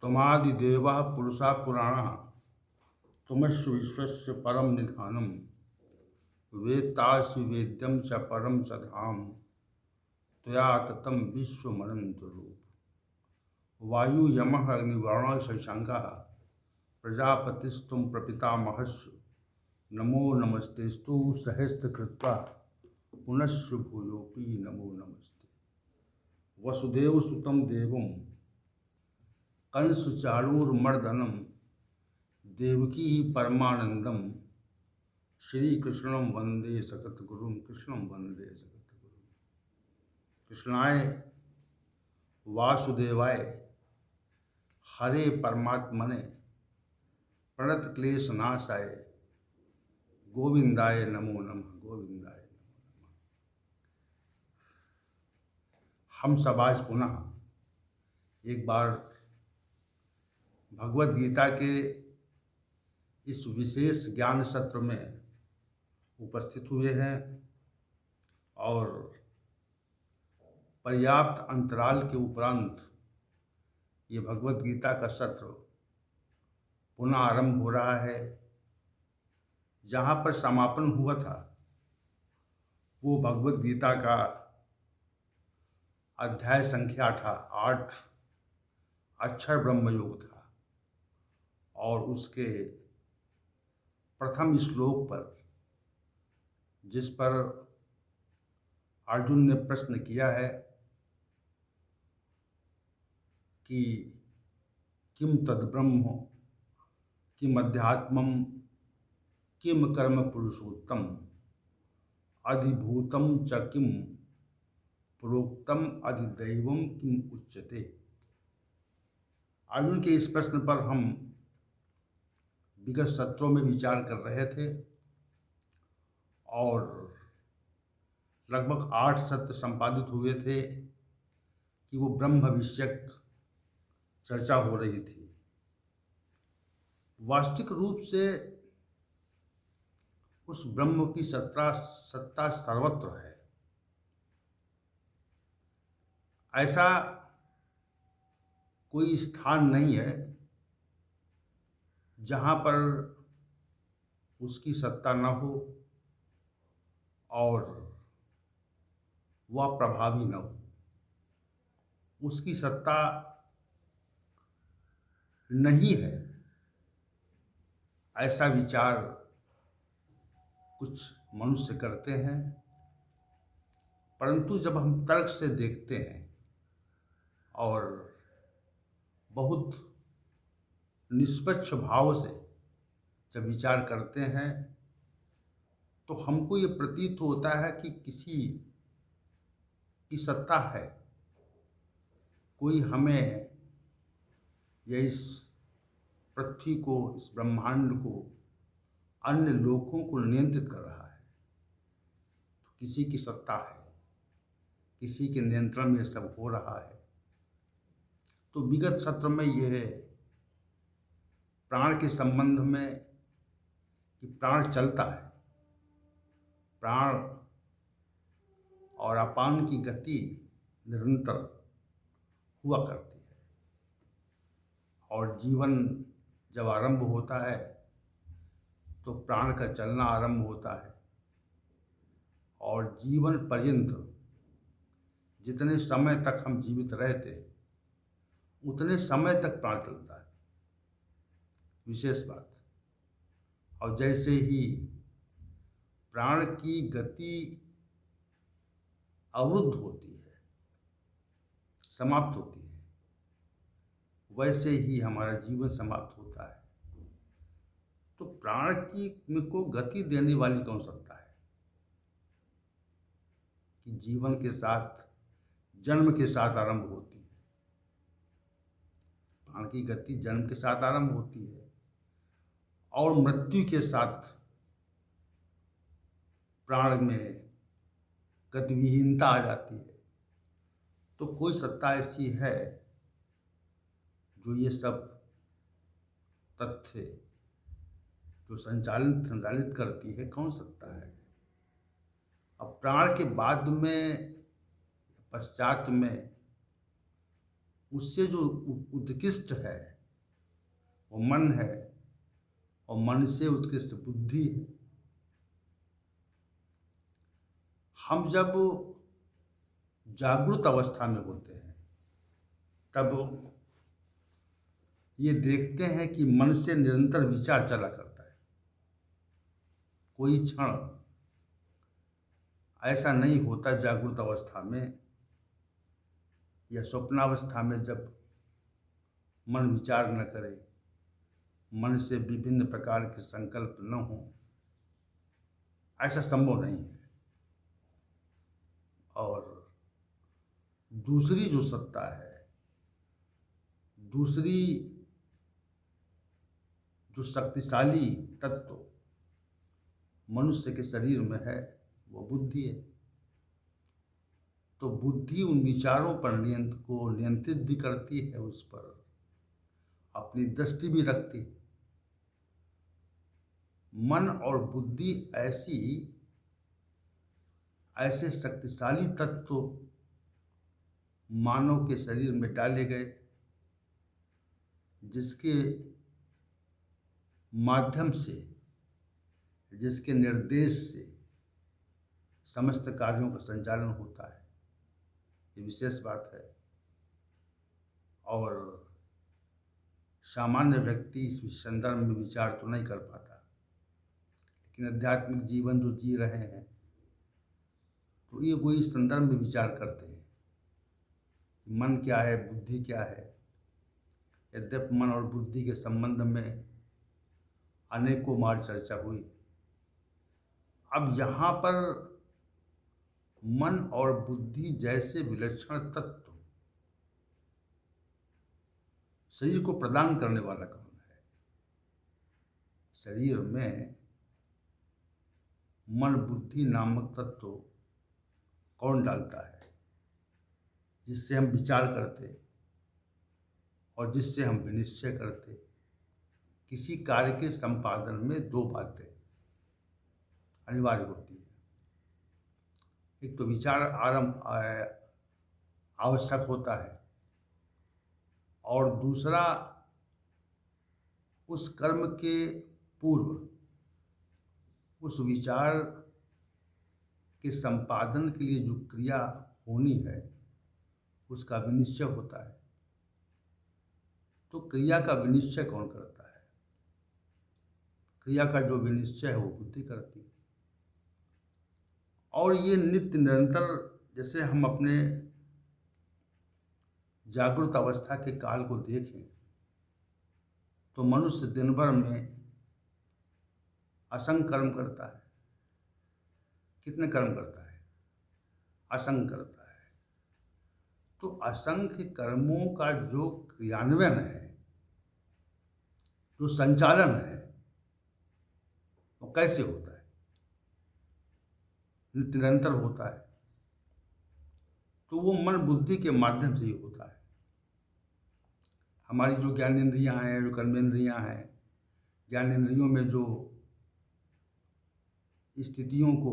त्वमादिदेवः पुरुषा पुराणः त्वमस्य विश्वस्य परम निधानम वेत्तासि वेद्यं च परम सधाम त्वया ततं विश्वमनंत रूप। वायु यमः अग्निवर्णः शशांकः प्रजापतिस्त्वं प्रपितामहस्य नमो नमस्तेस्तु सहस्रकृत्वा पुनश्च भूयोऽपि नमो नमस्ते। वसुदेवसुतं देवं कंसचारूरमर्दनं देवकी परमानंदम श्रीकृष्णं वंदे सकतगुरुं कृष्णं वंदे सकतगुरुं। कृष्णाय वासुदेवाय हरे परमात्मने प्रणतक्लेशनाशाय गोविंदाय नमो नमः गोविंदाय नमो नमः। हम सब आज पुनः एक बार भगवत गीता के इस विशेष ज्ञान सत्र में उपस्थित हुए हैं और पर्याप्त अंतराल के उपरांत ये भगवत गीता का सत्र पुनः आरंभ हो रहा है। जहाँ पर समापन हुआ था वो भगवत गीता का अध्याय संख्या 8 अक्षर ब्रह्म योग था और उसके प्रथम श्लोक पर जिस पर अर्जुन ने प्रश्न किया है कि किम तद्ब्रह्म किम अध्यात्मम किम कर्म पुरुषोत्तम अधिभूतम च किम प्रोक्तम अधिदैवम किम उच्यते। अर्जुन के इस प्रश्न पर हम विगत सत्रों में विचार कर रहे थे और लगभग 8 सत्र संपादित हुए थे कि वो ब्रह्म विषयक चर्चा हो रही थी। वास्तविक रूप से उस ब्रह्म की सत्ता सर्वत्र है। ऐसा कोई स्थान नहीं है जहाँ पर उसकी सत्ता न हो और वह प्रभावी न हो। उसकी सत्ता नहीं है ऐसा विचार कुछ मनुष्य करते हैं, परंतु जब हम तर्क से देखते हैं और बहुत निष्पक्ष भाव से जब विचार करते हैं तो हमको ये प्रतीत होता है कि किसी की सत्ता है। कोई हमें या इस पृथ्वी को, इस ब्रह्मांड को, अन्य लोकों को नियंत्रित कर रहा है। तो किसी की सत्ता है, किसी के नियंत्रण में सब हो रहा है। तो विगत सत्र में यह प्राण के संबंध में कि प्राण चलता है, प्राण और अपान की गति निरंतर हुआ करती है और जीवन जब आरंभ होता है तो प्राण का चलना आरंभ होता है और जीवन पर्यंत जितने समय तक हम जीवित रहते उतने समय तक प्राण चलता है। विशेष बात। और जैसे ही प्राण की गति अवरुद्ध होती है, समाप्त होती है, वैसे ही हमारा जीवन समाप्त होता है। तो प्राण की को गति देने वाली कौन सत्ता है कि जीवन के साथ, जन्म के साथ आरंभ होती है। प्राण की गति जन्म के साथ आरंभ होती है और मृत्यु के साथ प्राण में गतिविहीनता आ जाती है। तो कोई सत्ता ऐसी है जो ये सब तथ्य जो संचालित करती है, कौन सत्ता है। अब प्राण के बाद में, पश्चात में उससे जो उत्कृष्ट है वो मन है, और मन से उत्कृष्ट बुद्धि है। हम जब जागृत अवस्था में होते हैं तब ये देखते हैं कि मन से निरंतर विचार चला करता है। कोई क्षण ऐसा नहीं होता जागृत अवस्था में या स्वप्नावस्था में जब मन विचार न करे, मन से विभिन्न प्रकार के संकल्प न हो। ऐसा संभव नहीं है। और दूसरी जो सत्ता है, दूसरी जो शक्तिशाली तत्व मनुष्य के शरीर में है, वो बुद्धि है। तो बुद्धि उन विचारों पर नियंत्रित भी करती है, उस पर अपनी दृष्टि भी रखती है। मन और बुद्धि ऐसे शक्तिशाली तत्व मानव के शरीर में डाले गए, जिसके माध्यम से, जिसके निर्देश से समस्त कार्यों का संचालन होता है। ये विशेष बात है। और सामान्य व्यक्ति इस संदर्भ में विचार तो नहीं कर पाता, लेकिन आध्यात्मिक जीवन जो जी रहे हैं तो ये वो इस संदर्भ में विचार करते हैं। मन क्या है, बुद्धि क्या है। यद्यपि मन और बुद्धि के संबंध में अनेकों बार चर्चा हुई, अब यहाँ पर मन और बुद्धि जैसे विलक्षण तत्व शरीर को प्रदान करने वाला कौन है? शरीर में मन बुद्धि नामक तत्व कौन डालता है, जिससे हम विचार करते और जिससे हम विनिश्चय करते। किसी कार्य के संपादन में दो बातें अनिवार्य होती है। एक तो विचार आरंभ आवश्यक होता है, और दूसरा उस कर्म के पूर्व उस विचार के संपादन के लिए जो क्रिया होनी है उसका विनिश्चय होता है। तो क्रिया का विनिश्चय कौन करता है? क्रिया का जो विनिश्चय है वो बुद्धि करती है। और ये नित्य निरंतर, जैसे हम अपने जागृत अवस्था के काल को देखें तो मनुष्य दिन भर में असंख्य कर्म करता है। कितने कर्म करता है? असंख्य करता है। तो असंख्य कर्मों का जो क्रियान्वयन है, जो संचालन है, वो कैसे होता है? नित्य निरंतर होता है। तो वो मन बुद्धि के माध्यम से ही होता है। हमारी जो ज्ञानेंद्रियां हैं, जो कर्मेंद्रियां हैं, ज्ञानेंद्रियों में जो स्थितियों को,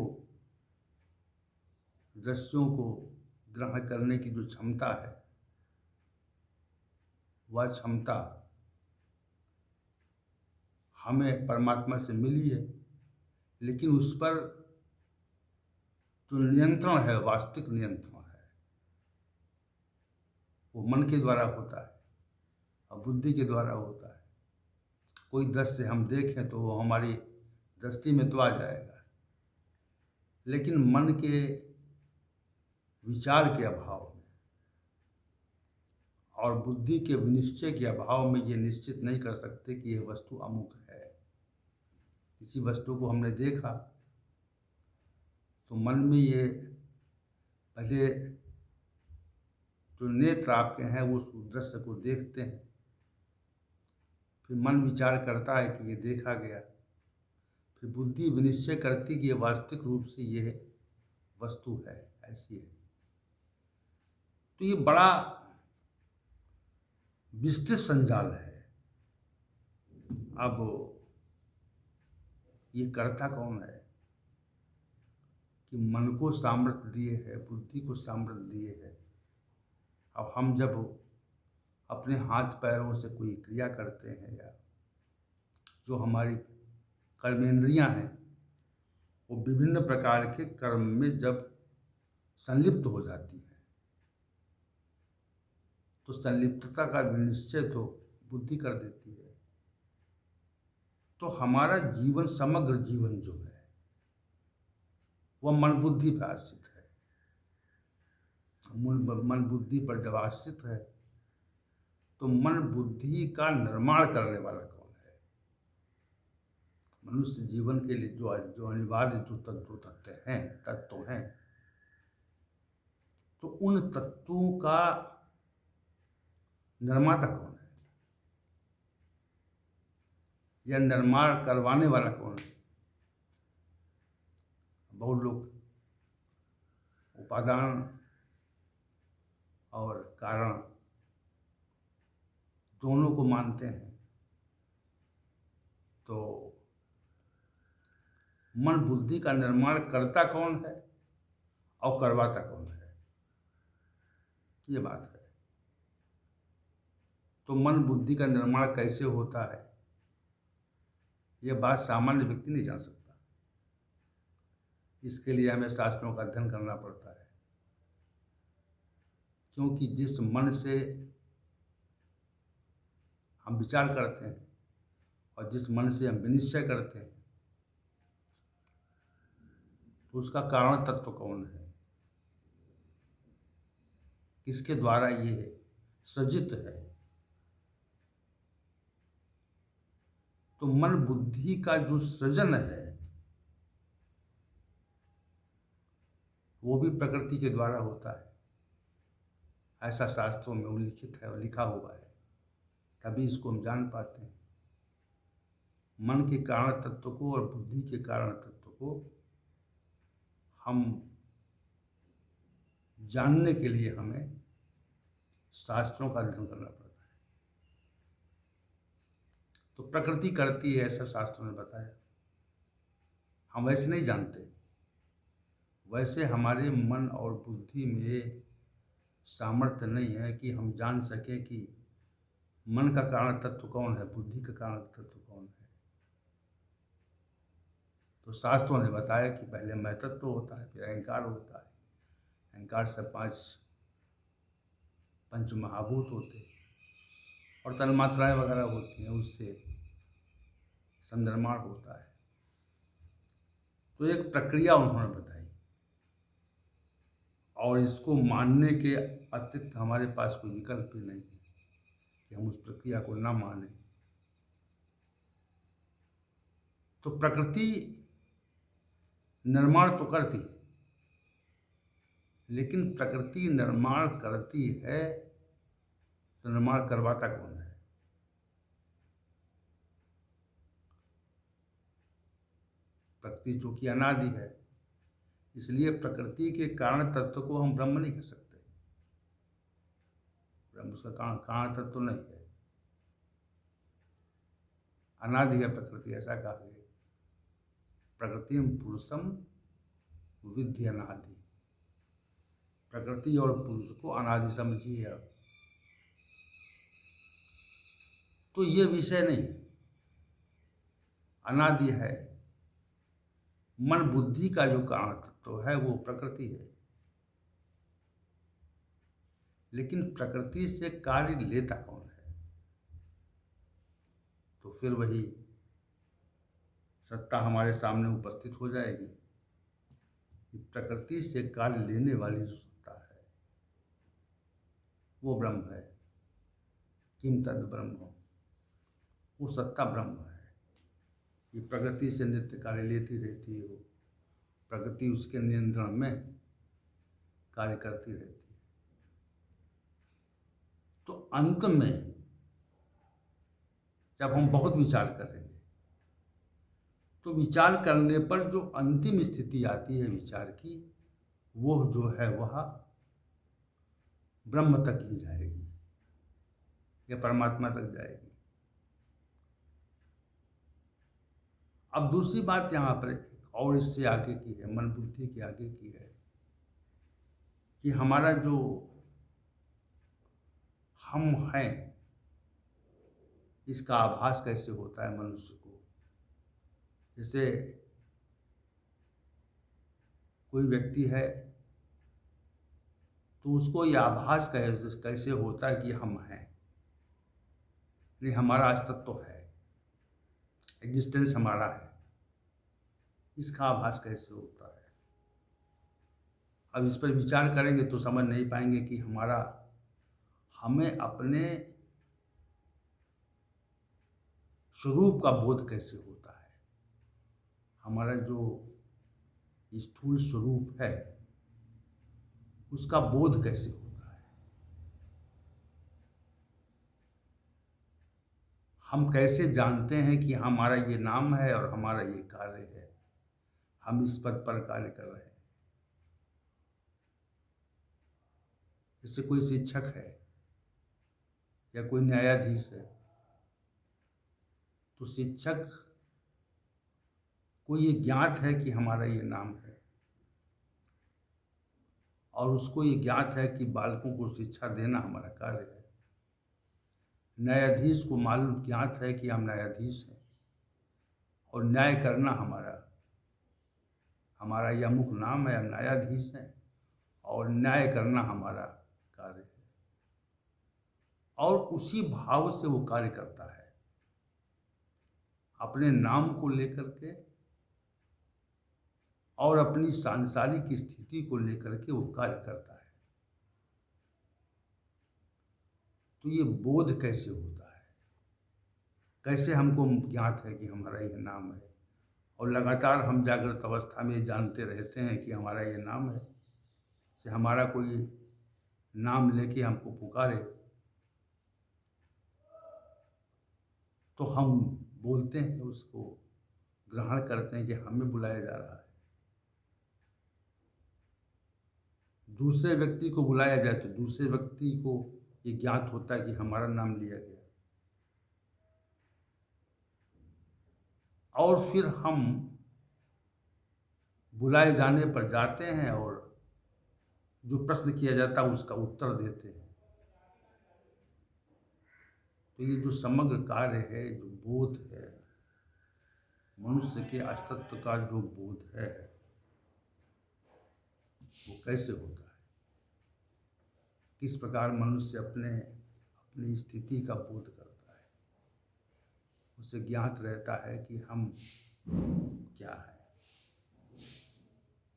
दृश्यों को ग्रहण करने की जो क्षमता है, वह क्षमता हमें परमात्मा से मिली है। लेकिन उस पर जो नियंत्रण है, वास्तविक नियंत्रण है, वो मन के द्वारा होता है और बुद्धि के द्वारा होता है। कोई दृश्य हम देखें तो वो हमारी दृष्टि में तो आ जाएगा, लेकिन मन के विचार के अभाव में और बुद्धि के विनिश्चय के अभाव में ये निश्चित नहीं कर सकते कि यह वस्तु अमुक है। किसी वस्तु को हमने देखा तो मन में ये पहले जो नेत्र आपके हैं वो उस दृश्य को देखते हैं, फिर मन विचार करता है कि ये देखा गया, फिर बुद्धि विनिश्चय करती कि ये वास्तविक रूप से ये वस्तु है, ऐसी है। तो ये बड़ा विस्तृत संजाल है। अब ये करता कौन है कि मन को सामर्थ्य दिए है, बुद्धि को सामर्थ्य दिए है। अब हम जब अपने हाथ पैरों से कोई क्रिया करते हैं या जो हमारी कर्मेंद्रियां हैं वो विभिन्न प्रकार के कर्म में जब संलिप्त हो जाती हैं तो संलिप्तता का निश्चय तो बुद्धि कर देती है। तो हमारा जीवन, समग्र जीवन जो है वह मन बुद्धि पर आश्रित है। मन बुद्धि पर जब आश्रित है तो मन बुद्धि का निर्माण करने वाला कौन है? मनुष्य जीवन के लिए जो अनिवार्य जो तत्व हैं, तो उन तत्वों का निर्माता कौन है या निर्माण करवाने वाला कौन है? बहुत लोग उपादान और कारण दोनों को मानते हैं। तो मन बुद्धि का निर्माण करता कौन है और करवाता कौन है, ये बात है। तो मन बुद्धि का निर्माण कैसे होता है, यह बात सामान्य व्यक्ति नहीं जान सकता। इसके लिए हमें शास्त्रों का अध्ययन करना पड़ता है, क्योंकि जिस मन से हम विचार करते हैं और जिस मन से हम विनिश्चय करते हैं, तो उसका कारण तत्व कौन है, किसके द्वारा ये सृजित है। तो मन बुद्धि का जो सृजन है वो भी प्रकृति के द्वारा होता है, ऐसा शास्त्रों में उल्लिखित है और लिखा हुआ है। तभी इसको हम जान पाते हैं। मन के कारण तत्व को और बुद्धि के कारण तत्व को हम जानने के लिए हमें शास्त्रों का अध्ययन करना पड़ता है। तो प्रकृति करती है, ऐसा शास्त्रों ने बताया। हम वैसे नहीं जानते। वैसे हमारे मन और बुद्धि में सामर्थ्य नहीं है कि हम जान सकें कि मन का कारण तत्व कौन है, बुद्धि का कारण तत्व कौन है। तो शास्त्रों ने बताया कि पहले मैं तत्व होता है, फिर अहंकार होता है। अहंकार से 5 पंच महाभूत होते हैं और तन्मात्राएं वगैरह होती हैं, उससे संनिर्माण होता है। तो एक प्रक्रिया उन्होंने बताई और इसको मानने के अतिरिक्त हमारे पास कोई विकल्प ही नहीं है कि हम उस प्रक्रिया को ना माने। तो प्रकृति निर्माण तो करती है, लेकिन प्रकृति निर्माण करती है तो निर्माण करवाता कौन है? प्रकृति चूंकि अनादि है, इसलिए प्रकृति के कारण तत्व को हम ब्रह्म नहीं कह सकते। ब्रह्म उसका कारण तत्व नहीं है, अनादि है प्रकृति, ऐसा कहा गया। प्रकृति पुरुषम विद्धि अनादि। प्रकृति और पुरुष को अनादि समझिए आप। तो ये विषय नहीं, अनादि है। मन बुद्धि का जो कारण तत्व है वो प्रकृति है, लेकिन प्रकृति से कार्य लेता कौन है? तो फिर वही सत्ता हमारे सामने उपस्थित हो जाएगी कि प्रकृति से कार्य लेने वाली जो सत्ता है वो ब्रह्म है। किम तद ब्रह्म, वो सत्ता ब्रह्म है। ये प्रकृति से नित्य कार्य लेती रहती है, वो प्रकृति उसके नियंत्रण में कार्य करती रहती है। तो अंत में जब हम बहुत विचार करेंगे तो विचार करने पर जो अंतिम स्थिति आती है विचार की, वो जो है वह ब्रह्म तक ही जाएगी या परमात्मा तक जाएगी। अब दूसरी बात यहाँ पर और इससे आगे की है, मन बुद्धि के आगे की है कि हमारा जो हम हैं इसका आभास कैसे होता है मनुष्य को। जैसे कोई व्यक्ति है तो उसको ये आभास कैसे होता है कि हम हैं, नहीं हमारा अस्तित्व तो है, एग्जिस्टेंस हमारा है, इसका आभास कैसे होता है। अब इस पर विचार करेंगे तो समझ नहीं पाएंगे कि हमें अपने स्वरूप का बोध कैसे होता है, हमारा जो स्थूल स्वरूप है उसका बोध कैसे होता है, हम कैसे जानते हैं कि हमारा ये नाम है और हमारा ये कार्य है, हम इस पद पर कार्य कर रहे हैं। जैसे कोई शिक्षक है या कोई न्यायाधीश है, तो शिक्षक को ये ज्ञात है कि हमारा ये नाम है और उसको ये ज्ञात है कि बालकों को शिक्षा देना हमारा कार्य है। न्यायाधीश को मालूम ज्ञात है कि हम न्यायाधीश हैं और न्याय करना हमारा यह मुख्य नाम है, हम न्यायाधीश हैं और न्याय करना हमारा कार्य है। और उसी भाव से वो कार्य करता है, अपने नाम को लेकर के और अपनी सांसारिक स्थिति को लेकर के वो कार्य करता है। तो ये बोध कैसे होता है, कैसे हमको ज्ञात है कि हमारा ये नाम है और लगातार हम जागृत अवस्था में जानते रहते हैं कि हमारा ये नाम है। से हमारा कोई नाम लेके हमको पुकारे तो हम बोलते हैं, उसको ग्रहण करते हैं कि हमें बुलाया जा रहा है। दूसरे व्यक्ति को बुलाया जाए तो दूसरे व्यक्ति को ये ज्ञात होता है कि हमारा नाम लिया गया और फिर हम बुलाए जाने पर जाते हैं और जो प्रश्न किया जाता है उसका उत्तर देते हैं। तो ये जो समग्र कार्य है, जो बोध है, मनुष्य के अस्तित्व का जो बोध है वो कैसे होता है, किस प्रकार मनुष्य अपनी स्थिति का बोध करता है, उसे ज्ञात रहता है कि हम क्या हैं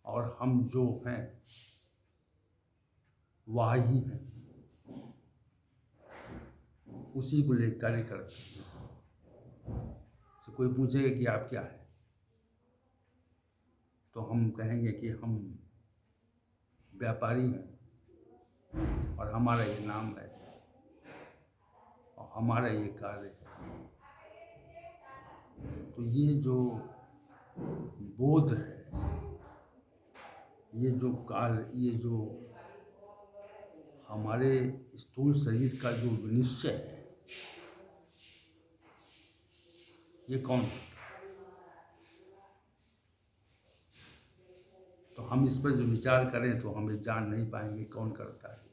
और हम जो हैं वह ही हैं, उसी को लेकर कार्य करते हैं। तो कोई पूछेगा कि आप क्या हैं तो हम कहेंगे कि हम व्यापारी हैं और हमारा ये नाम है और हमारा ये कार्य है। तो ये जो बोध है, ये जो कार्य, ये जो हमारे स्थूल शरीर का जो निश्चय है, ये कौन है? तो हम इस पर जो विचार करें तो हमें जान नहीं पाएंगे कौन करता है।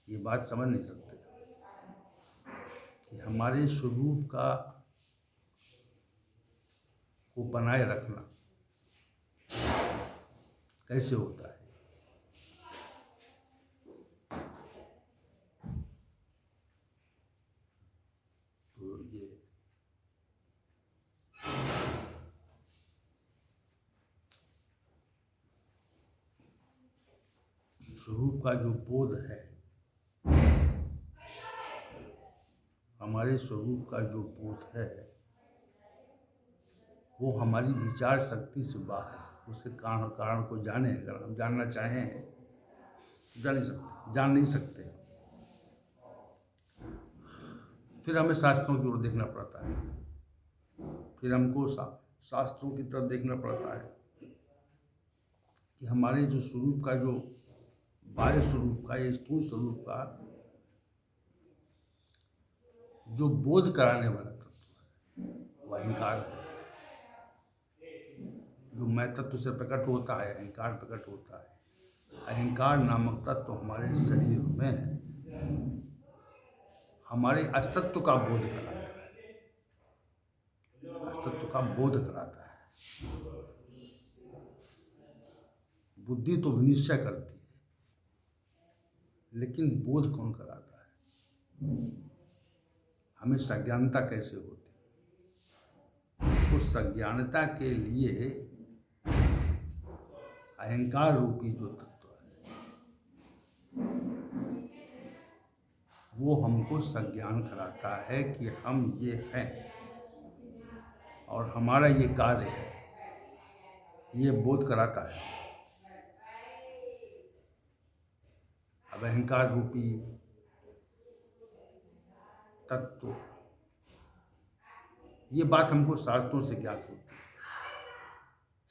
ये बात समझ नहीं सकते कि हमारे स्वरूप को बनाए रखना कैसे होता है। तो ये स्वरूप का जो बोध है, हमारे स्वरूप का जो बोध है वो हमारी विचार शक्ति से बाहर है। उसके कारण को जाने, अगर हम जानना चाहें जान नहीं सकते। फिर हमें शास्त्रों की ओर देखना पड़ता है, फिर हमको शास्त्रों की तरफ देखना पड़ता है कि हमारे जो स्वरूप का, जो बाह्य स्वरूप का या स्थूल स्वरूप का जो बोध कराने वाला तत्व है वह अहंकार है। जो मैं तत्व से प्रकट होता है, अहंकार प्रकट होता है। अहंकार नामक तत्व हमारे शरीर में हमारे अस्तित्व का बोध कराता है। अस्तित्व का बोध कराता है। बुद्धि तो विनिश्चय करती है, लेकिन बोध कौन कराता है? हमें सज्ञानता कैसे होती? उस सज्ञानता के लिए अहंकार रूपी जो तत्व है वो हमको सज्ञान कराता है कि हम ये हैं और हमारा ये कार्य है, ये बोध कराता है। अब अहंकार रूपी तत्व, ये बात हमको शास्त्रों से ज्ञात होती है।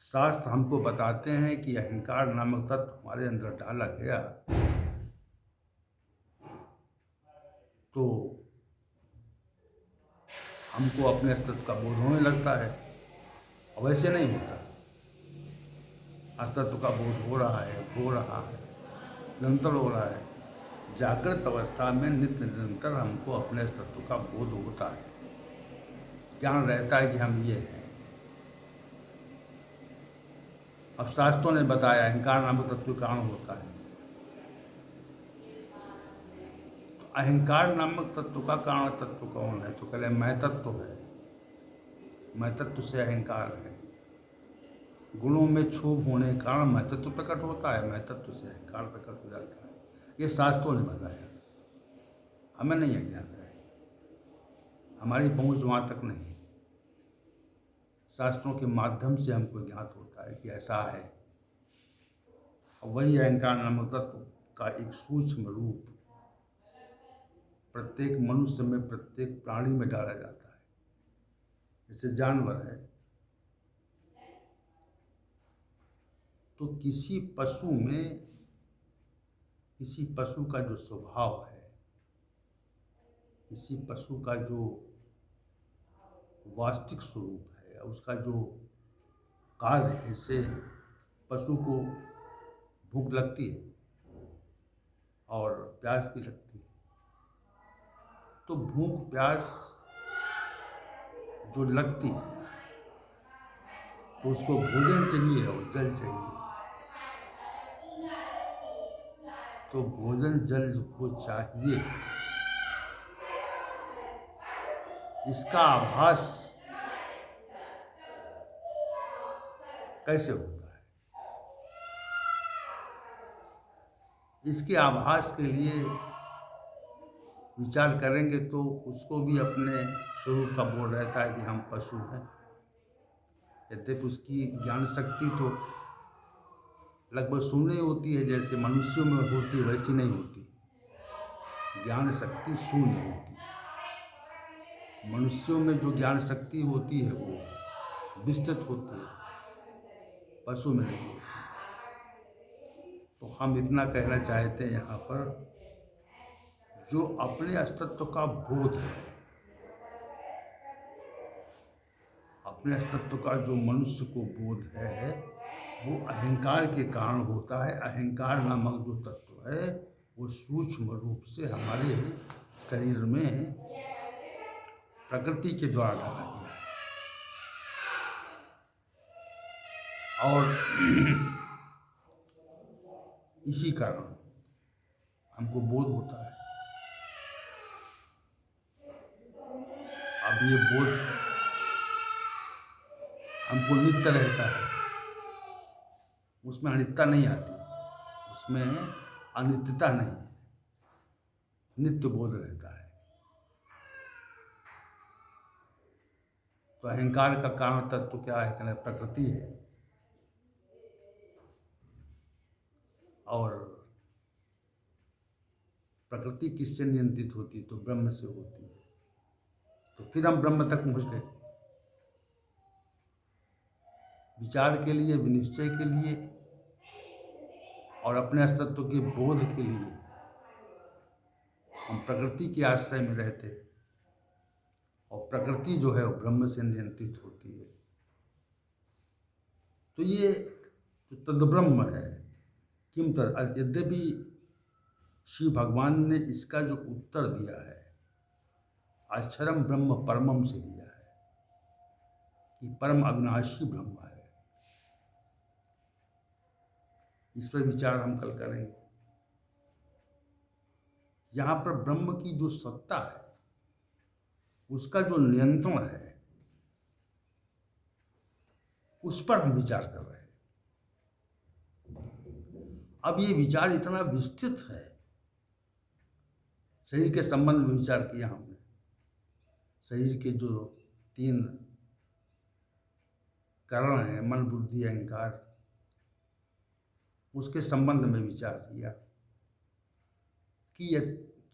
शास्त्र हमको बताते हैं कि अहंकार नामक तत्व हमारे अंदर डाला गया तो हमको अपने अस्तित्व का बोध होने लगता है। अब ऐसे नहीं होता, अस्तित्व का बोध हो रहा है निरंतर हो रहा है। जागृत अवस्था में नित्य निरंतर हमको अपने अस्तित्व का बोध होता है, ज्ञान रहता है कि हम ये हैं। अब शास्त्रों ने बताया अहंकार नामक तत्व कारण होता है, तो अहंकार नामक तत्व का कारण तत्व कौन है? तो कहले मैं तत्व है, मैं तत्व से अहंकार है। गुणों में क्षोभ होने के कारण मैं तत्व प्रकट होता है, मैं तत्व से अहंकार प्रकट हो जाता है। ये शास्त्रों ने बताया, हमें नहीं अज्ञात है, हमारी पहुंच वहां तक नहीं। शास्त्रों के माध्यम से हमको ज्ञात होता है कि ऐसा है। और वही अहंकार नामक तत्व का एक सूक्ष्म रूप प्रत्येक मनुष्य में, प्रत्येक प्राणी में डाला जाता है। जैसे जानवर है तो किसी पशु में, किसी पशु का जो स्वभाव है, किसी पशु का जो वास्तविक स्वरूप है, उसका जो कार्य है, जैसे पशु को भूख लगती है और प्यास भी लगती है, तो भूख प्यास जो लगती है तो उसको भोजन चाहिए और जल चाहिए। तो भोजन जल को चाहिए, इसका आभास कैसे होता है? इसके आभास के लिए विचार करेंगे तो उसको भी अपने स्वरूप का बोध रहता है कि हम पशु हैं। यद्यपि उसकी ज्ञान शक्ति तो लगभग शून्य होती है, जैसे मनुष्यों में होती है वैसी नहीं होती। ज्ञान शक्ति शून्य होती है। मनुष्यों में जो ज्ञान शक्ति होती है वो विस्तृत होती है, पशु में नहीं होती। तो हम इतना कहना चाहते हैं यहाँ पर, जो अपने अस्तित्व का बोध है, अपने अस्तित्व का जो मनुष्य को बोध है, वो अहंकार के कारण होता है। अहंकार नामक जो तत्व है वो सूक्ष्म रूप से हमारे शरीर में प्रकृति के द्वारा डाला गया है और इसी कारण हमको बोध होता है। अब ये बोध हमको नित्य रहता है, उसमें अनित्यता नहीं आती, उसमें अनित्यता नहीं है, नित्य बोध रहता है। तो अहंकार का कारण तत्व क्या है? कहना प्रकृति है। और प्रकृति किससे नियंत्रित होती है? तो ब्रह्म से होती है। तो फिर हम ब्रह्म तक पहुंच गए। विचार के लिए, विनिश्चय के लिए और अपने अस्तित्व के बोध के लिए हम प्रकृति के आश्रय में रहते, और प्रकृति जो है वो ब्रह्म से नियंत्रित होती है। तो ये जो तद्ब्रह्म है, किम तद, यद्यपि श्री भगवान ने इसका जो उत्तर दिया है अक्षरम ब्रह्म परमम से दिया है। कि परम अविनाशी ब्रह्म है। इस पर विचार हम कल करेंगे। यहाँ पर ब्रह्म की जो सत्ता है, उसका जो नियंत्रण है, उस पर हम विचार कर रहे हैं। अब ये विचार इतना विस्तृत है, शरीर के संबंध में विचार किया हमने। शरीर के जो 3 कारण हैं, मन, बुद्धि, अहंकार, उसके संबंध में विचार किया कि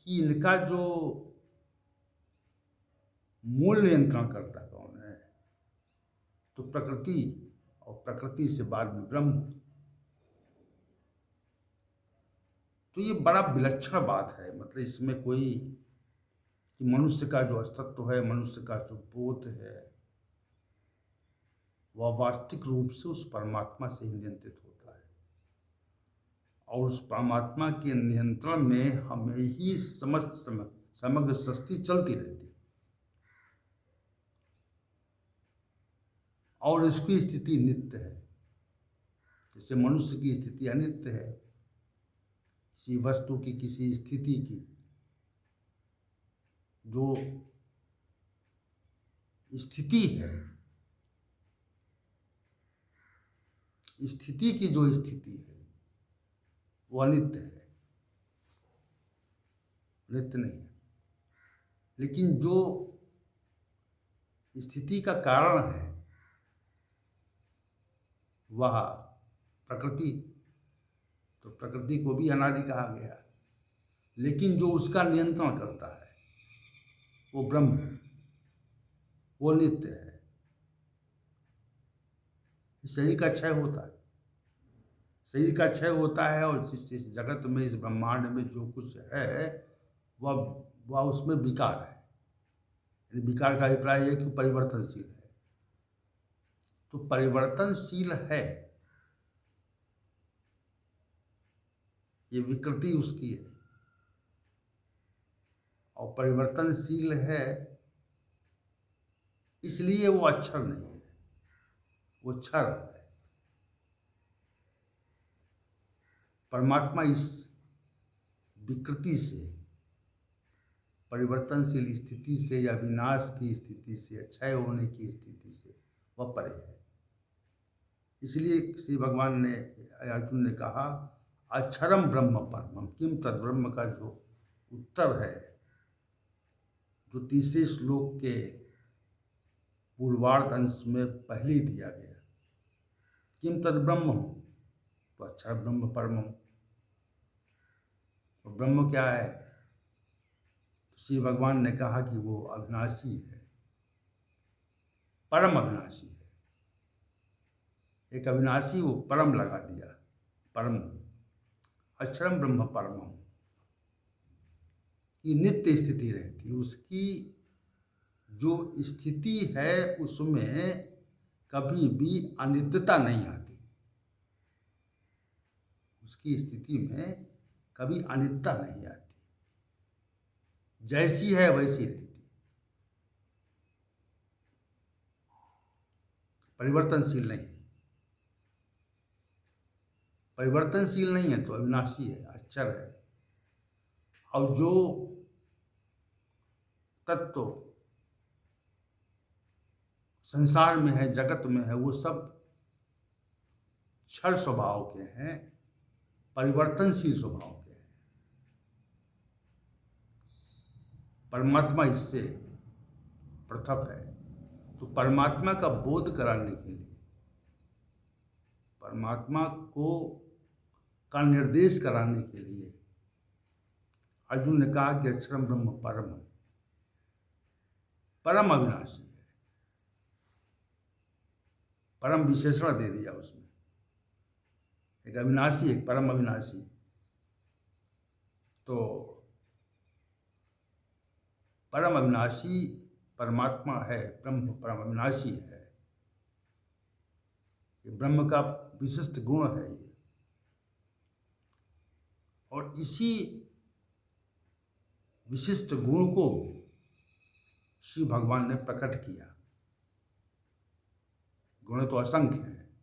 इनका जो मूल नियंत्रण करता कौन है, तो प्रकृति, और प्रकृति से बाद में ब्रह्म। तो ये बड़ा विलक्षण बात है। मतलब इसमें कोई कि मनुष्य का जो अस्तित्व है, मनुष्य का जो बोध है, वह वास्तविक रूप से उस परमात्मा से ही नियंत्रित होता है, और उस परमात्मा के नियंत्रण में हमें ही समग्र सृष्टि चलती रहती है, और इसकी स्थिति नित्य है। जैसे मनुष्य की स्थिति अनित्य है, किसी वस्तु की, किसी स्थिति की जो स्थिति है, स्थिति की जो स्थिति है वो अनित्य है, नित्य नहीं है। लेकिन जो स्थिति का कारण है वह प्रकृति, तो प्रकृति को भी अनादि कहा गया। लेकिन जो उसका नियंत्रण करता है वो ब्रह्म है, वो नित्य है। शरीर का क्षय होता है, शरीर का क्षय होता है, और इस जगत में, इस ब्रह्मांड में जो कुछ है वह उसमें विकार है। यानी विकार का अभिप्राय है कि परिवर्तनशील है। तो परिवर्तनशील है, ये विकृति उसकी है, और परिवर्तनशील है इसलिए वो अक्षर नहीं है, वो क्षर है। परमात्मा इस विकृति से, परिवर्तनशील स्थिति से, या विनाश की स्थिति से, क्षय होने की स्थिति से वह परे है। इसलिए श्री भगवान ने, अर्जुन ने कहा, अक्षरम ब्रह्म परमम किम तद ब्रह्म का जो उत्तर है, जो तीसरे श्लोक के पूर्वार्ध अंश में पहले दिया गया, किम तद ब्रह्म, तो अक्षर ब्रह्म परमम। तो ब्रह्म क्या है? तो श्री भगवान ने कहा कि वो अविनाशी है, परम अविनाशी है। एक अविनाशी, वो परम लगा दिया, परम। अक्षरम ब्रह्म परमम की नित्य स्थिति रहती, उसकी जो स्थिति है उसमें कभी भी अनित्यता नहीं आती, उसकी स्थिति में कभी अनित्यता नहीं आती, जैसी है वैसी रहती, परिवर्तनशील नहीं। परिवर्तनशील नहीं है तो अविनाशी है, अक्षर है। और जो तत्व संसार में है, जगत में है, वो सब क्षर स्वभाव के हैं, परिवर्तनशील स्वभाव के हैं। परमात्मा इससे पृथक है। तो परमात्मा का बोध कराने के लिए, परमात्मा को का निर्देश कराने के लिए अर्जुन ने कहा कि अक्षरम ब्रह्म परम, परम अविनाशी है। परम विशेषण दे दिया उसमें, एक अविनाशी, एक परम अविनाशी। तो परम अविनाशी परमात्मा है, ब्रह्म परम अविनाशी है। ये ब्रह्म का विशिष्ट गुण है ये, और इसी विशिष्ट गुण को श्री भगवान ने प्रकट किया। गुण तो असंख्य हैं,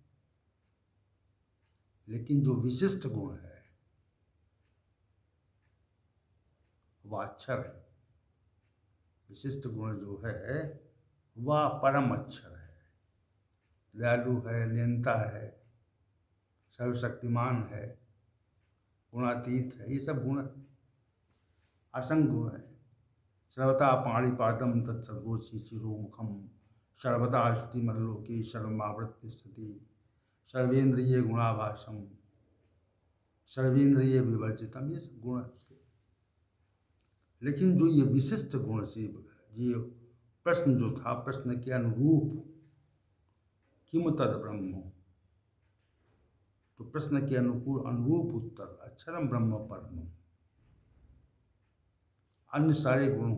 लेकिन जो विशिष्ट गुण है वह अक्षर है। विशिष्ट गुण जो है वह परम अक्षर है, दयालु है, नियंता है, सर्वशक्तिमान है, गुणातीत है। ये सब गुण असंग गुण है। सर्वथा पाणिपादम तत्सर्गोसी शिरोमुखम सर्वदा श्रुतिमल्लोके सर्वमावृत्य स्थिति सर्वेंद्रिय गुणाभासम सर्वेंद्रिय विवर्जितम। ये सब गुण है उसके। लेकिन जो ये विशिष्ट गुण से ये प्रश्न जो था, प्रश्न के अनुरूप किम तद ब्रह्म, तो प्रश्न के अनुकूल अनुरूप उत्तर अक्षरम ब्रह्म परम। अन्य सारे गुणों